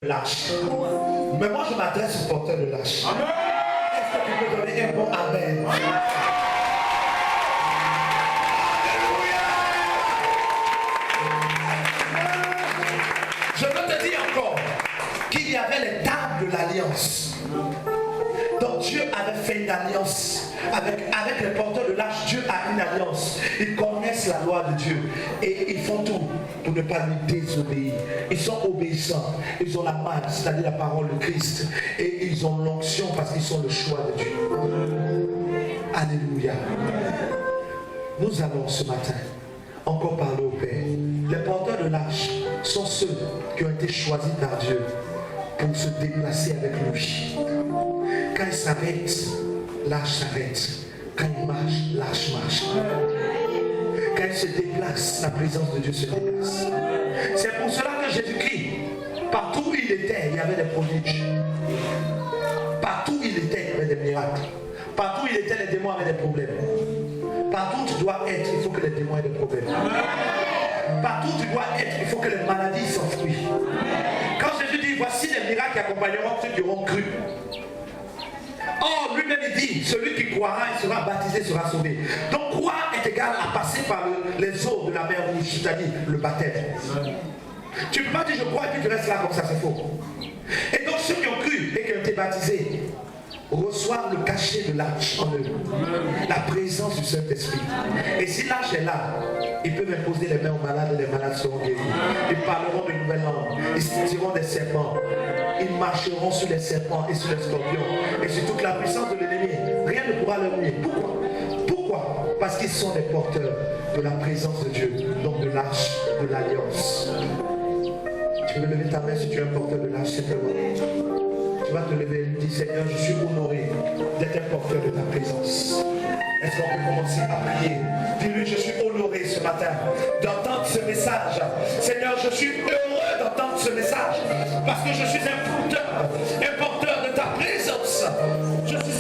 Lâche. Mais moi je m'adresse au porteur de lâche. Est-ce que tu peux donner un bon amen? Je veux te dire encore qu'il y avait les tables de l'alliance. Donc Dieu avait fait une alliance avec les porteurs de lâche. Dieu a une alliance. Ils connaissent la loi de Dieu et ils font tout pour ne pas lui désobéir. Ils sont obéissants. Ils ont la manne, c'est-à-dire la parole de Christ, et ils ont l'onction parce qu'ils sont le choix de Dieu. Alléluia. Nous allons ce matin encore parler au Père. Les porteurs de lâche sont ceux qui ont été choisis par Dieu pour se déplacer avec lui. Quand il s'arrête, lâche s'arrête. Quand il marche, lâche marche. Quand il se déplace, la présence de Dieu se déplace. C'est pour cela que Jésus-Christ, partout où il était, il y avait des prodiges. Partout où il était, il y avait des miracles. Partout où il était, les démons avaient des problèmes. Partout où tu dois être, il faut que les démons aient des problèmes. Partout où tu dois être, il faut que les maladies s'enfuient. Quand Jésus dit, voici les miracles qui accompagneront ceux qui auront cru. Or, lui-même il dit, celui qui croira et sera baptisé sera sauvé. Donc croire est égal à passer par les eaux de la mer rouge, c'est-à-dire le baptême. Tu ne peux pas dire je crois et puis tu restes là comme ça, c'est faux. Et donc ceux qui ont cru et qui ont été baptisés reçoivent le cachet de l'arche en eux, la présence du Saint-Esprit. Et si l'arche est là, ils peuvent imposer les mains aux malades et les malades seront guéris. Ils parleront de nouvelles langues, ils saisiront des serpents, ils marcheront sur les serpents et sur les scorpions et sur toute la puissance de l'ennemi. Rien ne pourra leur nuire. Pourquoi? Pourquoi? Parce qu'ils sont des porteurs de la présence de Dieu, donc de l'arche de l'alliance. Tu peux lever ta main si tu es un porteur de l'arche, simplement. Tu vas te lever et dire, Seigneur, je suis honoré d'être un porteur de ta présence. Est-ce qu'on peut commencer à prier? Dis-lui, je suis honoré ce matin d'entendre ce message. Seigneur, je suis heureux d'entendre ce message parce que je suis un porteur de ta présence. Je suis